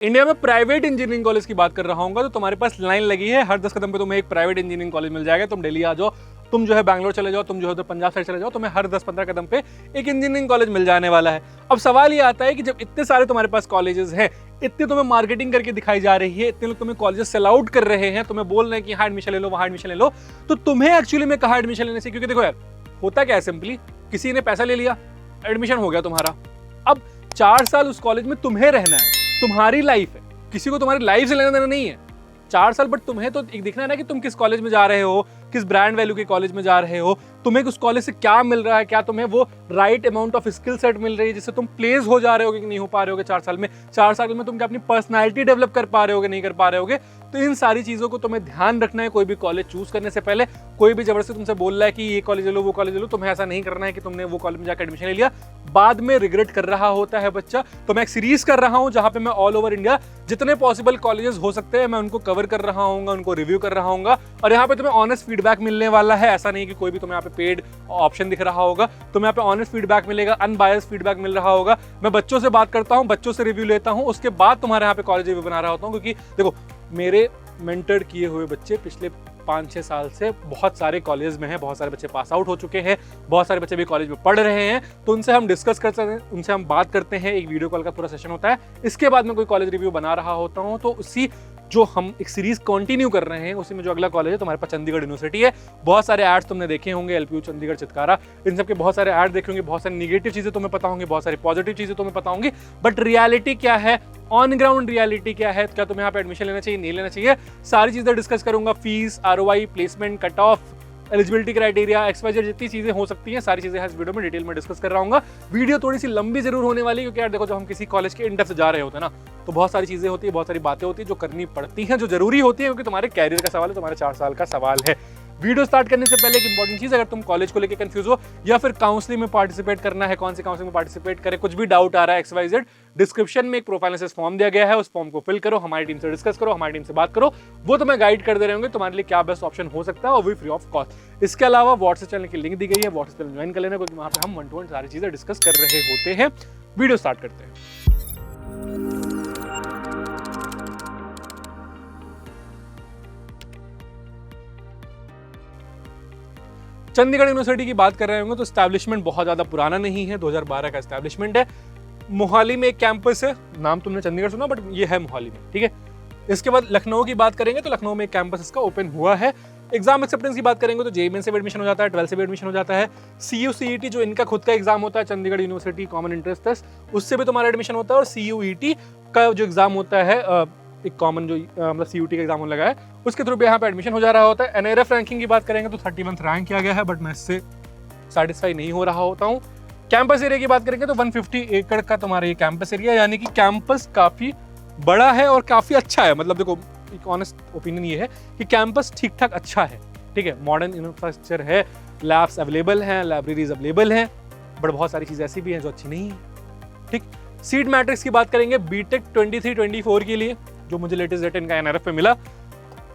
India में private engineering college की बात कर रहा हूँ तो तुम्हारे पास लाइन लगी है, हर 10 कदम पे तुम्हें एक प्राइवेट इंजीनियरिंग कॉलेज मिल जाएगा। तुम दिल्ली आ जाओ, तुम जो है बैंगलोर चले जाओ, तुम जो है उधर पंजाब साइड चले जाओ, तुम्हें हर 10-15 कदम पे एक इंजीनियरिंग कॉलेज मिल जाने वाला है। अब सवाल ये आता है कि जब इतने सारे तुम्हारे पास कॉलेजेस हैं, इतने तुम्हें मार्केटिंग करके दिखाई जा रही है, इतने लोग तुम्हें कॉलेजेस सेल आउट कर रहे हैं, तुम्हें बोल रहे हैं कि यहाँ एडमिशन ले लो, वहाँ एडमिशन ले लो, तो तुम्हें एक्चुअली में कहाँ एडमिशन लेने से, क्योंकि देखो यार होता क्या है, सिंपली किसी ने पैसा ले लिया, एडमिशन हो गया तुम्हारा। अब 4 साल उस कॉलेज में तुम्हें रहना है, तुम्हारी लाइफ है, किसी को तुम्हारी लाइफ से लेना देना नहीं है 4 साल। बट तुम्हें तो एक देखना है ना कि तुम किस कॉलेज में जा रहे हो, किस ब्रांड वैल्यू के कॉलेज में जा रहे हो, तुम्हें उस कॉलेज से क्या मिल रहा है, क्या तुम्हें वो right amount of skill set मिल रही है जिससे तुम प्लेस हो जा रहे हो कि नहीं हो पा रहे होगे 4 साल में। 4 साल में तुम क्या अपनी पर्सनैलिटी डेवलप कर पा रहे होगे, नहीं कर पा रहे होगे। तो इन सारी चीजों को तुम्हें ध्यान रखना है कोई भी कॉलेज चूज करने से पहले। कोई भी जबरदस्ती तुमसे बोल रहा है कि ये कॉलेज ले लो, वो कॉलेज ले लो, तुम्हें ऐसा नहीं करना है कि तुमने वो कॉलेज में जाकर एडमिशन ले लिया, बाद में रिग्रेट कर रहा होता है बच्चा। तो मैं एक सीरीज कर रहा हूं जहां पे मैं ऑल ओवर इंडिया जितने पॉसिबल कॉलेजेस हो सकते हैं मैं उनको कवर कर रहा हूँ, उनको रिव्यू कर रहा हूँ, और यहाँ पे तुम्हें ऑनेस्ट फीडबैक मिलने वाला है। ऐसा नहीं कि कोई भी तुम्हें यहाँ पे पेड ऑप्शन दिख रहा होगा, तुम्हें यहाँ पे ऑनेस्ट फीडबैक मिलेगा, अनबायस्ड फीडबैक मिल रहा होगा। मैं बच्चों से बात करता हूँ, बच्चों से रिव्यू लेता हूँ, उसके बाद तुम्हारे यहाँ पे कॉलेज रिव्यू बना रहा होता हूँ। क्योंकि देखो मेरे मेंटर किए हुए बच्चे पिछले 5-6 साल से बहुत सारे कॉलेज में हैं, बहुत सारे बच्चे पास आउट हो चुके हैं, बहुत सारे बच्चे भी कॉलेज में पढ़ रहे हैं, तो उनसे हम डिस्कस करते हैं, उनसे हम बात करते हैं। एक वीडियो कॉल का पूरा सेशन होता है, इसके बाद मैं कोई कॉलेज रिव्यू बना रहा होता हूँ। तो उसी जो हम एक सीरीज कंटिन्यू कर रहे हैं उसी में जो अगला कॉलेज है तुम्हारे पास चंडीगढ़ यूनिवर्सिटी है। बहुत सारे एड्स तुमने देखे होंगे, एलपीयू चंडीगढ़ चितकारा, इन सब के बहुत सारे एड देखे होंगे, बहुत सारी निगेटिव चीजें तुम्हें पता होंगी, बहुत सारी पॉजिटिव चीजें तुम्हें पता होंगी। बट रियलिटी क्या है, ऑन ग्राउंड रियलिटी क्या है, क्या तुम्हें यहाँ पे एडमिशन लेना चाहिए, नहीं लेना चाहिए, सारी चीजें डिस्कस करूंगा। Fees, ROI, placement, cut off, eligibility criteria, XYZ, जितनी चीजें हो सकती हैं सारी चीजें इस वीडियो में डिटेल में डिस्कस कर रहा हूँ। वीडियो थोड़ी सी लंबी जरूर होने वाली है, क्योंकि यार देखो जब हम किसी कॉलेज के इंडेप्थ जा रहे होते हैं ना, तो बहुत सारी चीजें होती है, बहुत सारी बातें होती है जो करनी पड़ती हैं, जो जरूरी होती है, क्योंकि तुम्हारे कैरियर का सवाल है, तुम्हारे 4 साल का सवाल है। वीडियो स्टार्ट करने से पहले एक इंपॉर्टेंट चीज, अगर तुम कॉलेज को लेकर कंफ्यूज हो या फिर काउंसलिंग में पार्टिसिपेट करना है, कौन सी काउंसलिंग में पार्टिसिपेट करें, कुछ भी डाउट आ रहा है XYZ, डिस्क्रिप्शन में एक प्रोफाइल एनालिसिस फॉर्म दिया गया है, उस फॉर्म को फिल करो, हमारी टीम से डिस्कस करो, हमारी टीम से बात करो, वो तुम्हें गाइड कर दे रहे होंगे तुम्हारे लिए क्या बेस्ट ऑप्शन हो सकता है, और भी फ्री ऑफ कॉस्ट। इसके अलावा व्हाट्सएप चैनल की लिंक दी गई है, व्हाट्सएप चैनल ज्वाइन कर लेना, क्योंकि वहां पे हम 1-to-1 सारी चीजें डिस्कस कर रहे होते हैं। वीडियो स्टार्ट करते हैं। चंडीगढ़ यूनिवर्सिटी की बात कर रहे होंगे तो एस्टैब्लिशमेंट बहुत ज़्यादा पुराना नहीं है, 2012 का एस्टैब्लिशमेंट है। मोहाली में एक कैंपस है, नाम तुमने चंडीगढ़ सुना, बट ये है मोहाली में, ठीक है। इसके बाद लखनऊ की बात करेंगे तो लखनऊ में एक कैंपस इसका ओपन हुआ है। एग्जाम एक्सेप्टेंस की बात करेंगे तो JEE मेन से भी एडमिशन हो जाता है, 12 से भी एडमिशन हो जाता है। CUCET जो इनका खुद का एग्जाम होता है, Chandigarh university common entrance test, उससे भी तुम्हारा एडमिशन होता है। और CUET का जो एग्जाम होता है, एक कॉमन जो मतलब CUT का एग्जाम लगा है, उसके थ्रू भी यहाँ पे एडमिशन हो जा रहा होता है। NRF रैंकिंग की बात करेंगे तो 31th रैंक किया गया है, बट मैं इससे सेटिस्फाई नहीं हो रहा होता हूँ। कैंपस एरिया की बात करेंगे तो 150 एकड़ का तुम्हारा ये कैंपस एरिया, यानी कि कैंपस काफी बड़ा है और काफी अच्छा है। मतलब देखो एक ऑनेस्ट ओपिनियन ये है कि कैंपस ठीक ठाक अच्छा है, ठीक है, मॉडर्न इंफ्रास्ट्रक्चर है, लैब्स अवेलेबल हैं, लाइब्रेरीज अवेलेबल हैं, बट बहुत सारी चीजें ऐसी भी हैं जो अच्छी नहीं है, ठीक। सीट मैट्रिक्स की बात करेंगे बीटेक 23-24 के लिए, जो मुझे लेटेस्ट डेटा इनका NRF पे मिला,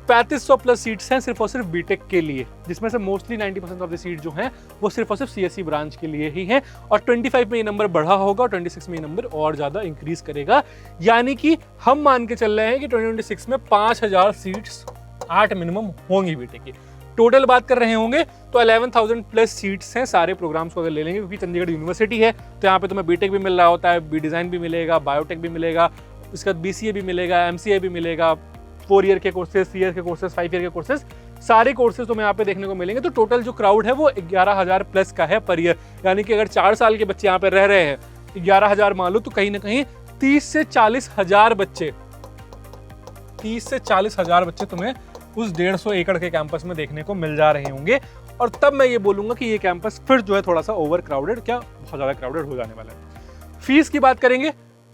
3500 प्लस सीट्स हैं सिर्फ और सिर्फ बीटेक के लिए, जिसमें से मोस्टली 90% ऑफ द सीट जो हैं वो सिर्फ और सिर्फ CSE ब्रांच के लिए ही हैं। और 25 में ये नंबर बढ़ा होगा और 26 में ये नंबर और ज्यादा इंक्रीज करेगा, यानी कि हम मान के चल रहे हैं कि 2026 में 5000 सीट्स 8 मिनिमम होंगी बीटेक की। टोटल बात कर रहे होंगे तो 11,000 प्लस सीट्स हैं सारे प्रोग्राम्स को अगर ले लेंगे, क्योंकि चंडीगढ़ यूनिवर्सिटी है तो यहाँ पे तुम्हें बीटेक भी मिल रहा होता है, बी डिजाइन भी मिलेगा, बायोटेक भी मिलेगा, उसके बाद BCA भी मिलेगा, MCA भी मिलेगा, 4 ईयर के कोर्सेज, 3 ईयर के कोर्सेज, 5 ईयर के कोर्सेज, सारे कोर्सेज तुम्हें यहाँ पे देखने को मिलेंगे। तो टोटल जो क्राउड है वो 11,000 प्लस का है पर ईयर, यानी कि अगर 4 साल के बच्चे यहाँ पे रह रहे हैं, 11,000 मान लो, तो कहीं ना कहीं 30 से 40,000 बच्चे, 30 से 40,000 बच्चे तुम्हें उस 150 एकड़ के कैंपस में देखने को मिल जा रहे होंगे। और तब मैं ये बोलूंगा कि ये कैंपस फिर जो है थोड़ा सा ओवर क्राउडेड, क्या बहुत ज्यादा क्राउडेड हो जाने वाला है। फीस की बात करेंगे,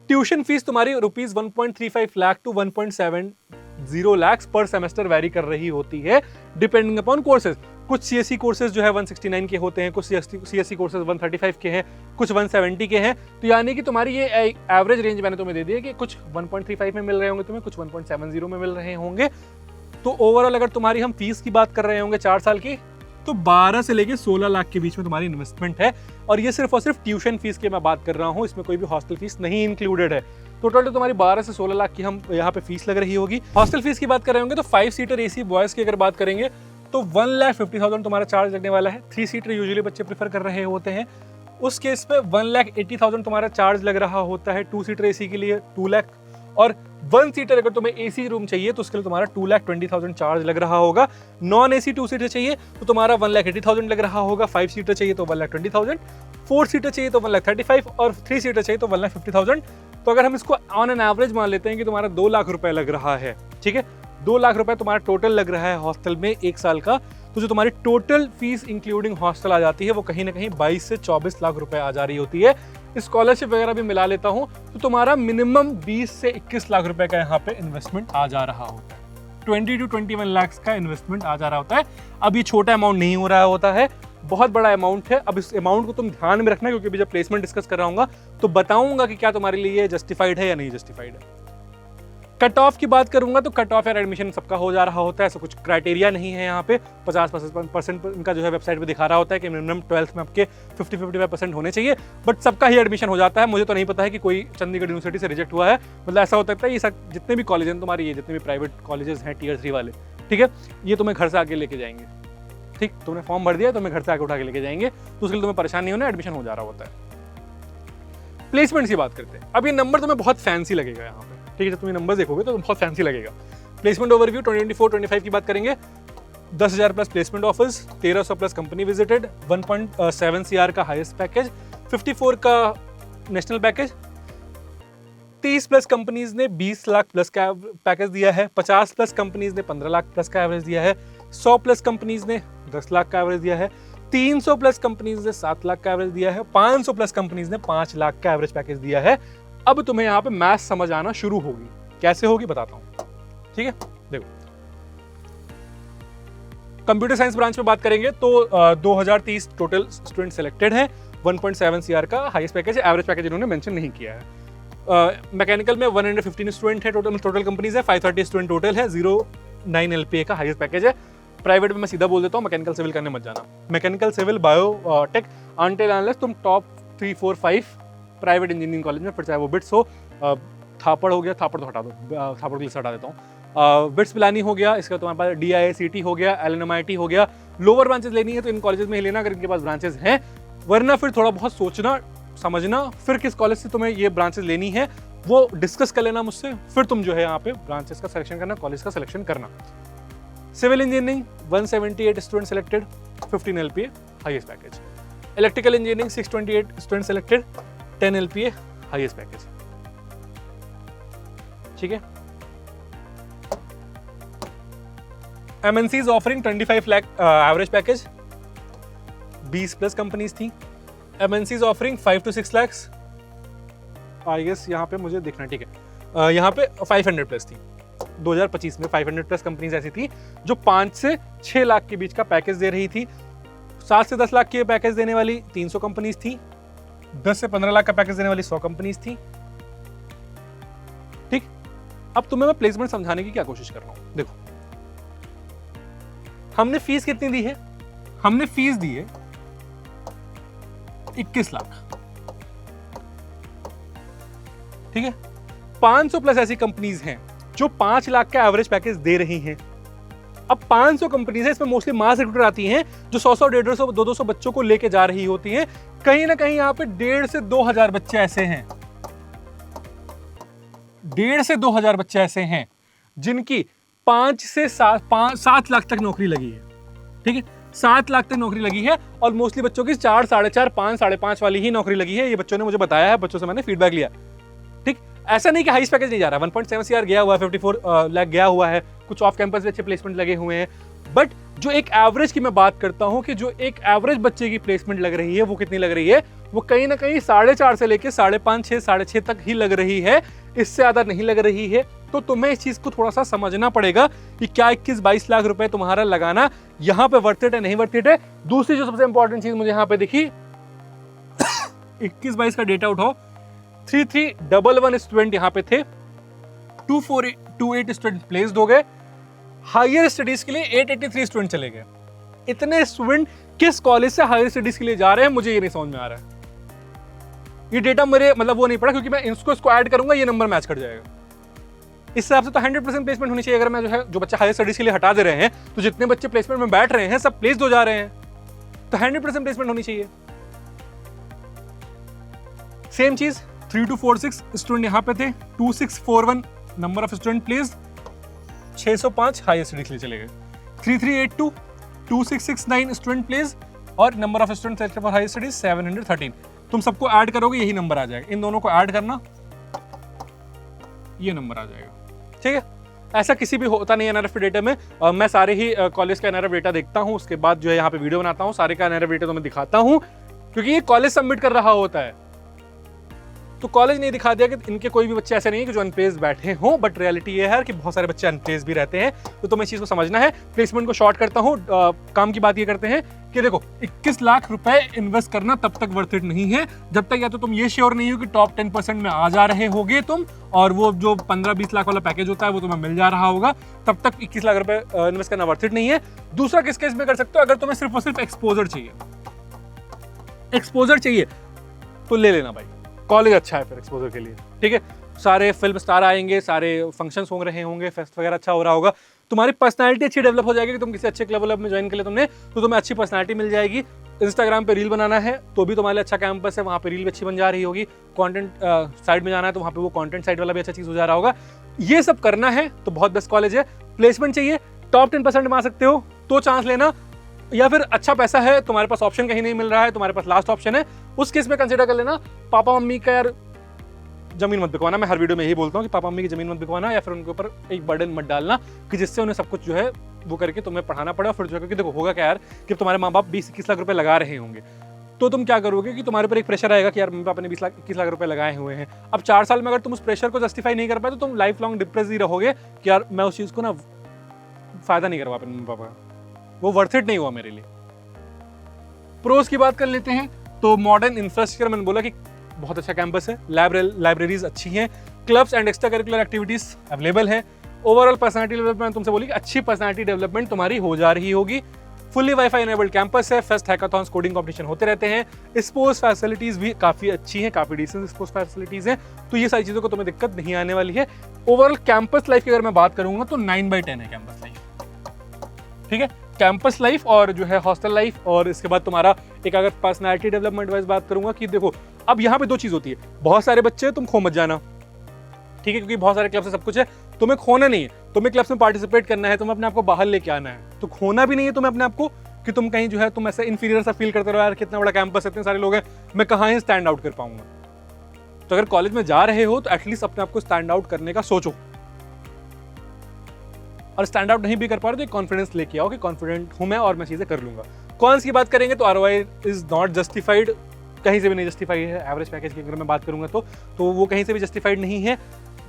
ट्यूशन फीस तुम्हारी रुपीज 1.35 लाख टू 1.70 लाख पर सेमेस्टर वेरी कर रही होती है, डिपेंडिंग अपॉन कोर्सेज। कुछ CSE कोर्सेज जो है 169 के होते हैं, कुछ CSE कोर्सेज 135 के हैं, कुछ 170 के हैं। तो यानी कि तुम्हारी ये एवरेज रेंज मैंने तुम्हें दे दी है कि कुछ 1.35 में मिल रहे होंगे तुम्हें, कुछ 1.70 में मिल रहे होंगे। तो ओवरऑल अगर तुम्हारी हम फीस की बात कर रहे होंगे 4 साल की, तो 12 से लेके 16 लाख के बीच में तुम्हारी इन्वेस्टमेंट है। और ये सिर्फ और सिर्फ ट्यूशन फीस की मैं बात कर रहा हूँ, इसमें कोई भी हॉस्टल फीस नहीं इंक्लूडेड है। तो टोटल तुम्हारी 12 से 16 लाख की हम यहाँ पे फीस लग रही होगी। हॉस्टल फीस की बात कर रहे होंगे तो 5 सीटर AC बॉयज़ की अगर बात करेंगे तो 1,50,000 तुम्हारा चार्ज लगने वाला है। 3 सीटर यूजुअली बच्चे प्रेफर कर रहे होते हैं, उस केस पे 1,80,000 तुम्हारा चार्ज लग रहा होता है। 2 सीटर AC के लिए 2 लाख, और 1 सीटर अगर तुम्हें AC रूम चाहिए तो उसके लिए तुम्हारा 2,20,000 चार्ज लग रहा होगा। नॉन AC 2 सीटर चाहिए तो तुम्हारा 1,80,000 लग रहा होगा। 5 सीटर चाहिए तो 1,20,000, 4 सीटर चाहिए तो 1,35,000 और 3 सीटर चाहिए तो 1,50,000। तो अगर हम इसको ऑन एन एवरेज मान लेते हैं कि तुम्हारा 2 लाख रुपए लग रहा है, ठीक है, 2 लाख रुपए तुम्हारा टोटल लग रहा है हॉस्टल में 1 साल का, तो जो तुम्हारी टोटल फीस इंक्लूडिंग हॉस्टल आ जाती है वो कहीं ना कहीं 22 से 24 लाख रुपए आ जा रही होती है। स्कॉलरशिप वगैरह भी मिला लेता हूं तो तुम्हारा मिनिमम 20 से 21 लाख रुपए का यहाँ पे इन्वेस्टमेंट आ जा रहा होता है। 20 to 21 लाख का इन्वेस्टमेंट आ जा रहा होता है। अब ये छोटा अमाउंट नहीं हो रहा होता है, बहुत बड़ा अमाउंट है। अब इस अमाउंट को तुम ध्यान में रखना, क्योंकि अभी जब प्लेसमेंट डिस्कस कर रहा हूँ तो बताऊंगा कि क्या तुम्हारे लिए जस्टिफाइड है या नहीं जस्टिफाइड है। कट ऑफ की बात करूंगा तो कट ऑफ या एडमिशन सबका हो जा रहा होता है, ऐसा कुछ क्राइटेरिया नहीं है यहाँ पे। 50% इनका जो है वेबसाइट पे दिखा रहा होता है कि मिनिमम 12th में आपके 50-55% होने चाहिए, बट सबका ही एडमिशन हो जाता है। मुझे तो नहीं पता है कि कोई चंडीगढ़ यूनिवर्सिटी से रिजेक्ट हुआ है, मतलब ऐसा होता है ये सब जितने भी कॉलेज हैं तुम्हारे, ये जितने भी प्राइवेट कॉलेजेस हैं Tier 3 वाले, ठीक है, ये तुम्हें घर से आके लेके जाएंगे। ठीक, तुमने फॉर्म भर दिया, तुम्हें घर से आके उठा के लेके जाएंगे, तो उसके लिए तुम्हें परेशान नहीं होना, एडमिशन हो जा रहा होता है। प्लेसमेंट की बात करते हैं। अब ये नंबर तुम्हें बहुत फैंसी लगेगा यहाँ पे, ठीक है, जब तुम ये नंबर देखोगे तो बहुत फैंसी लगेगा। प्लेसमेंट ओवरव्यू 2024-25 की बात करेंगे, 10,000 plus placement offers, 1,300 plus company visited, 1.7 CR का हाईएस्ट पैकेज, 54 का नेशनल पैकेज, 30 प्लस कंपनीज ने 20 लाख प्लस का पैकेज दिया है, 50 प्लस कंपनीज ने 15 लाख प्लस का एवरेज दिया है, 100 प्लस कंपनीज ने 10 लाख का एवरेज दिया है, 300 प्लस कंपनीज ने 7 लाख का एवरेज दिया है, 500 प्लस कंपनीज ने 5 लाख का एवरेज पैकेज दिया है। अब तुम्हें यहाँ पे मैथ समझ आना शुरू होगी, कैसे होगी बताता हूं, ठीक है। देखो, कंप्यूटर साइंस ब्रांच में बात करेंगे तो 2030 टोटल स्टूडेंट सिलेक्टेड हैं, 1.7 CR का हाईएस्ट पैकेज है, एवरेज पैकेज इन्होंने मेंशन नहीं किया है। मैकेनिकल में 115 स्टूडेंट है, टोटल कंपनीज है, 530 स्टूडेंट टोटल है, 0.9 LPA का हाईएस्ट पैकेज है। प्राइवेट में मैं सीधा बोल देता हूँ, मैकेनिकल सिविल करने मत जाना। Mechanical civil biotech until unless तुम टॉप 3, 4, 5 प्राइवेट इंजीनियरिंग कॉलेज में, फिर चाहे वो बिट्स हो, थापड़ हो गया, थापड़ तो हटा दो, थापड़ के लिए हटा देता हूँ, बिट्स पिलानी हो गया, इसका तुम्हारे पास DIICT हो गया, LNMIT हो गया। लोअर ब्रांचेस लेनी है तो इन कॉलेजेस में ही लेना अगर इनके पास ब्रांचेस हैं, वरना फिर थोड़ा बहुत सोचना समझना, फिर किस कॉलेज से तुम्हें ये ब्रांचेस लेनी है वो डिस्कस कर लेना मुझसे, फिर तुम जो है यहाँ पे ब्रांचेस का सिलेक्शन करना, कॉलेज का सिलेक्शन करना। Civil engineering 178 student selected, 15 LPA highest package. Electrical engineering 628 student selected, 10 LPA highest package, ठीक है। MNCs offering 25 lakh average package, 20 plus companies थी। MNCs offering 5 to 6 lakhs, I guess यहाँ पे मुझे देखना, ठीक है, यहाँ पे 500 प्लस थी। 2025 में 500 प्लस कंपनीज ऐसी थी जो 5 से 6 लाख के बीच का पैकेज दे रही थी। 7 से 10 लाख के पैकेज देने वाली 300 कंपनीज थी, 10 से 15 लाख का पैकेज देने वाली 100 कंपनीज थी, ठीक। अब तुम्हें मैं प्लेसमेंट समझाने की क्या कोशिश कर रहा हूं। देखो, हमने फीस कितनी दी है, हमने फीस दी है 21 लाख, ठीक है। 500 प्लस ऐसी कंपनीज हैं जो 5 लाख का एवरेज पैकेज दे रही हैं। अब 500 कंपनीज है, इसमें मोस्टली मास रिक्रूटर आती हैं जो 100-100, 150, 200 बच्चों को लेके जा रही होती हैं। कहीं ना कहीं यहाँ पे 1,500 से 2,000 बच्चे ऐसे हैं, 1,500 से 2,000 बच्चे ऐसे हैं जिनकी 5 से 7 लाख तक नौकरी लगी है, ठीक है। 7 लाख तक नौकरी लगी है और मोस्टली बच्चों की 4, 4.5, 5, 5.5 वाली ही नौकरी लगी है। ये बच्चों ने मुझे बताया है, बच्चों से मैंने फीडबैक लिया, ठीक। ऐसा नहीं कि हाईएस्ट पैकेज नहीं जा रहा है, 1.7 CR गया हुआ है, 54 लाख गया हुआ है, कुछ ऑफ कैंपस में अच्छे प्लेसमेंट लगे हुए हैं, बट जो एक एवरेज की मैं बात करता हूं कि जो एक एवरेज बच्चे की प्लेसमेंट लग रही है वो कितनी लग रही है, वो कहीं ना कहीं 4.5 से लेके 5.5, 6, 6.5 तक ही लग रही है, इससे ज्यादा नहीं लग रही है। तो तुम्हें इस चीज को थोड़ा सा समझना पड़ेगा कि क्या 21-22 लाख रुपए तुम्हारा लगाना यहाँ पे वर्थ इट है, नहीं वर्थ इट है। दूसरी जो सबसे इंपॉर्टेंट चीज मुझे यहाँ पे दिखी, 21-22 का डेटा उठाओ, 3311 स्टूडेंट यहाँ पे थे, 2428 स्टूडेंट प्लेस्ड हो गए, हायर स्टडीज के लिए 883 स्टूडेंट चले गए। इतने स्टूडेंट किस कॉलेज से हायर स्टडीज के लिए जा रहे हैं मुझे ये नहीं समझ में आ रहा है। ये डेटा मेरे मतलब वो नहीं पड़ा, क्योंकि मैं इसको ऐड करूंगा ये नंबर मैच कर जाएगा। इस हिसाब से तो 100% प्लेसमेंट होनी चाहिए। अगर मैं जो बच्चा हायर स्टडीज के लिए हटा दे रहे हैं, तो जितने बच्चे प्लेसमेंट में बैठ रहे हैं सब प्लेस्ड हो जा रहे हैं, तो 100% प्लेसमेंट होनी चाहिए। सेम चीज 3246 स्टूडेंट यहां पे थे, 2641 number of student placed, 605 higher studies के लिए चले गए। 3382 2669 स्टूडेंट प्लेस्ड और number of student selected for higher studies 713। तुम सबको ऐड करोगे यही नंबर आ जाएगा, इन दोनों को ऐड करना ये नंबर आ जाएगा, ठीक है। ऐसा किसी भी होता नहीं है एनआरएफ डेटा में। मैं सारे ही कॉलेज का एनआरएफ डेटा देखता हूँ, उसके बाद जो है यहाँ पे वीडियो बनाता हूँ, सारे का एनआरएफ डेटा तो मैं दिखाता हूँ, क्योंकि ये कॉलेज सबमिट कर रहा होता है। तो कॉलेज नहीं दिखा दिया कि इनके कोई भी बच्चे ऐसे नहीं है कि जो अनप्लेस्ड बैठे हों, बट रियलिटी ये है कि बहुत सारे बच्चे अनप्लेस्ड भी रहते हैं। तो तुम्हें इस चीज को समझना है। प्लेसमेंट को शॉर्ट करता हूँ, काम की बात ये करते हैं कि देखो 21 लाख रुपए इन्वेस्ट करना तब तक वर्थ इट नहीं है जब तक या तो तुम ये श्योर नहीं हो कि टॉप 10% में आ जा रहे होगे तुम, और वो जो 15-20 लाख वाला पैकेज होता है वो तुम्हें मिल जा रहा होगा, तब तक 21 लाख रुपए इन्वेस्ट करना वर्थ इट नहीं है। दूसरा किस केस में कर सकते हो, अगर तुम्हें सिर्फ और सिर्फ एक्सपोजर चाहिए तो ले लेना भाई, कॉलेज अच्छा है फिर एक्सपोजर के लिए, ठीक है। सारे फिल्म स्टार आएंगे, सारे फंक्शंस हो रहे होंगे, फेस्ट वगैरह अच्छा हो रहा होगा, तुम्हारी पर्सनालिटी अच्छी डेवलप हो जाएगी कि तुम किसी अच्छे क्लब में ज्वाइन कर ले तुमने, तो तुम्हें अच्छी पर्सनालिटी मिल जाएगी। इंस्टाग्राम पे रील बनाना है तो भी तुम्हारे लिए अच्छा कैंपस है, वहाँ पे रील भी अच्छी बन जा रही होगी। कंटेंट साइड में जाना है तो वहाँ पे वो कंटेंट साइड वाला भी अच्छा चीज़ हो जा रहा होगा। ये सब करना है तो बहुत बेस्ट कॉलेज है। प्लेसमेंट चाहिए, टॉप 10% में आ सकते हो तो चांस लेना, या फिर अच्छा पैसा है, तुम्हारे पास ऑप्शन कहीं नहीं मिल रहा है, तुम्हारे पास लास्ट ऑप्शन है, उस केस में कंसिडर कर लेना। पापा मम्मी का यार जमीन मत बिकवाना, मैं हर वीडियो में यही बोलता हूँ कि पापा मम्मी की जमीन मत बिकवाना, या फिर उनके ऊपर एक बर्डन मत डालना कि जिससे उन्हें सब कुछ जो है वो करके तुम्हें पढ़ाना पड़े। फिर जो है, क्योंकि देखो होगा क्या यार कि तुम्हारे माँ बाप 20-21 लाख रुपए लगा रहे होंगे, तो तुम क्या करोगे कि तुम्हारे ऊपर एक प्रेशर आएगा कि यार मम्मी पापा ने 21 लाख रुपए लगाए हुए हैं। अब 4 साल में अगर तुम उस प्रेशर को जस्टिफाई नहीं कर पाए तो तुम लाइफ लॉन्ग डिप्रेस ही रहोगे कि यार मैं उस चीज़ को ना फायदा नहीं करवा पाया मम्मी पापा का, वो वर्थ इट नहीं हुआ मेरे लिए। प्रोज की बात कर लेते हैं तो मॉडर्न इंफ्रास्ट्रक्चर, मैंने बोला कि बहुत अच्छा कैंपस है, लाइब्रेरीज अच्छी हैं, clubs and extra curricular activities available है। ओवरऑल पर्सनालिटी डेवलपमेंट तुमसे बोली कि अच्छी पर्सनालिटी डेवलपमेंट तुम्हारी हो जा रही होगी। फुल्ली वाईफाई इनेबल्ड कैंपस है, फेस्ट हैकाथॉन्स कोडिंग कंपटीशन होते रहते हैं, स्पोर्ट्स फैसिलिटीज भी काफी अच्छी हैं, काफी डिसेंट स्पोर्ट्स फैसिलिटीज हैं, तो ये सारी चीजों को तुम्हें दिक्कत नहीं आने वाली है। ओवरऑल कैंपस लाइफ की अगर मैं बात करूंगा तो 9/10 है कैंपस लाइफ, ठीक है। कैंपस लाइफ और जो है हॉस्टल लाइफ, और इसके बाद तुम्हारा एक अगर पर्सनालिटी डेवलपमेंट वाइज बात करूंगा कि देखो अब यहाँ पे 2 चीज होती है, बहुत सारे बच्चे तुम खो मत जाना, ठीक है, क्योंकि बहुत सारे क्लब से सब कुछ है, तुम्हें खोना नहीं है, तुम्हें क्लब्स में पार्टिसिपेट करना है, तुम्हें अपने आप को बाहर लेके आना है, तो खोना भी नहीं है तुम्हें अपने आप को कि तुम कहीं जो है तुम ऐसे इन्फीरियर सा फील करते रहो यार कितना बड़ा कैंपस है, इतने सारे लोग हैं, मैं कहाँ स्टैंड आउट कर पाऊंगा। तो अगर कॉलेज में जा रहे हो तो एटलीस्ट अपने आप को स्टैंड आउट करने का सोचो, और स्टैंड आउट नहीं भी कर पा रहे तो कॉन्फिडेंस लेके आओ कि कॉन्फिडेंट हूं मैं और मैं चीजें कर लूंगा। कॉन्स की बात करेंगे तो ROI इज नॉट जस्टिफाइड, कहीं से भी नहीं जस्टिफाइड है। एवरेज पैकेज की अगर मैं बात करूंगा तो वो कहीं से भी जस्टिफाइड नहीं है।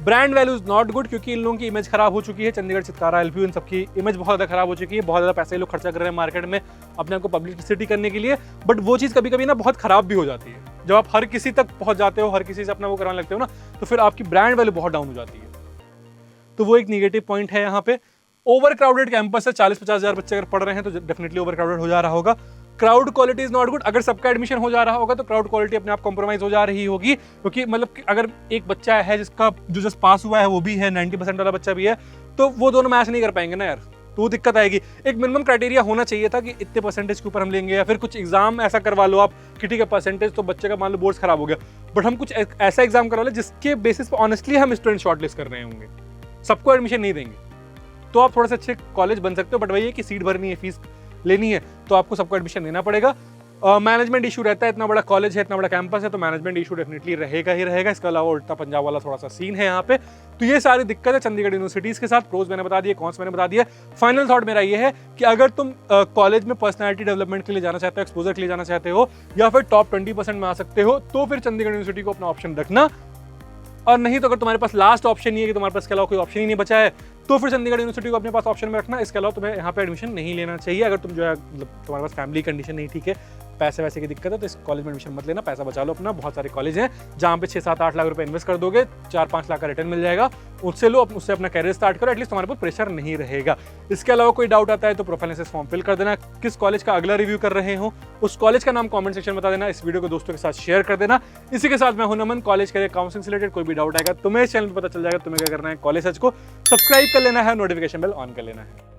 Brand value is not good, क्योंकि इन लोगों की इमेज खराब हो चुकी है, चंडीगढ़, चित्कारा, LPU, इन सबकी इमेज बहुत ज़्यादा खराब हो चुकी है, बहुत ज़्यादा पैसे लोग खर्चा कर रहे हैं मार्केट में अपने आप को पब्लिसिटी करने के लिए, बट वो चीज़ कभी कभी ना बहुत खराब भी हो जाती है। जब आप हर किसी तक पहुंच जाते हो, हर किसी से अपना वो कराने लगते हो ना, तो फिर आपकी ब्रांड वैल्यू बहुत डाउन हो जाती है, तो वो एक निगेटिव पॉइंट है यहाँ पे। ओवर क्राउडेड कैंपस है, 40-50 हज़ार बच्चे अगर पढ़ रहे हैं तो डेफिनेटली ओवर क्राउडेड हो जा रहा होगा। Crowd quality is not good, अगर सबका एडमिशन हो जा रहा होगा तो क्राउड क्वालिटी अपने आप कॉम्प्रोमाइज हो जा रही होगी, क्योंकि मतलब अगर एक बच्चा है जिसका जो जस्ट पास हुआ है वो भी है, 90% वाला बच्चा भी है, तो वो दोनों मैच नहीं कर पाएंगे ना यार, तो दिक्कत आएगी। एक मिनिमम क्राइटेरिया होना चाहिए था कि इतने परसेंटेज के ऊपर हम लेंगे, या फिर कुछ एग्जाम ऐसा करवा लो आप कि ठीक है परसेंटेज तो बच्चे का मान लो बोर्ड्स खराब हो गया, बट हम कुछ ऐसा एग्जाम करवा लो जिसके बेसिस पर ऑनेस्टली हम स्टूडेंट शॉर्टलिस्ट कर रहे होंगे, सबको एडमिशन नहीं देंगे, तो आप थोड़ा सा अच्छे कॉलेज बन सकते हो। बट वही है कि सीट भरनी है, फीस लेनी है, तो आपको सबको एडमिशन देना पड़ेगा। मैनेजमेंट इशू रहता है, इतना बड़ा कॉलेज है, इतना बड़ा कैंपस है, तो मैनेजमेंट इशू डेफिनेटली रहेगा ही रहेगा। इसके अलावा उल्टा पंजाब वाला थोड़ा सा सीन है यहाँ पे, तो ये सारी दिक्कत है चंडीगढ़ यूनिवर्सिटीज के साथ। प्रोज मैंने बता दिए, कॉन्स मैंने बता दिया। फाइनल थॉट मेरा ये है कि अगर तुम कॉलेज में पर्सनैलिटी डेवलपमेंट के लिए जाना चाहते हो, एक्सपोजर के लिए जाना चाहते हो, या फिर टॉप 20% में आ सकते हो, तो फिर चंडीगढ़ यूनिवर्सिटी को अपना ऑप्शन रखना, और नहीं तो अगर तुम्हारे पास लास्ट ऑप्शन नहीं है कि तुम्हारे पास इसके अलावा कोई ऑप्शन ही नहीं बचा है, तो फिर चंडीगढ़ यूनिवर्सिटी को अपने पास ऑप्शन में रखना। इसके अलावा तुम्हें यहाँ पे एडमिशन नहीं लेना चाहिए अगर तुम जो है मतलब तुम्हारे पास फैमिली कंडीशन नहीं ठीक है, पैसे वैसे की दिक्कत है तो इस कॉलेज में एडमिशन मत लेना, पैसा बचा लो अपना। बहुत सारे कॉलेज हैं जहाँ पे 6-7-8 लाख रुपए इन्वेस्ट कर दोगे, 4-5 लाख का रिटर्न मिल जाएगा, उससे लो, उससे अपना कैरियर स्टार्ट करो, एटलीस्ट तुम्हारे पर प्रेशर नहीं रहेगा। इसके अलावा कोई डाउट आता है तो प्रोफाइल एनालिसिस फॉर्म फिल कर देना, किस कॉलेज का अगला रिव्यू कर रहे हो उस कॉलेज का नाम कमेंट सेक्शन में बता देना, इस वीडियो को दोस्तों के साथ शेयर कर देना। इसी के साथ मैं हूं नमन, कॉलेज के काउंसलिंग से रिलेटेड कोई भी डाउट आएगा तुम्हें इस चैनल पर पता चल जाएगा, तुम्हें क्या करना है, कॉलेज सर्च को सब्सक्राइब कर लेना है, नोटिफिकेशन बेल ऑन कर लेना है।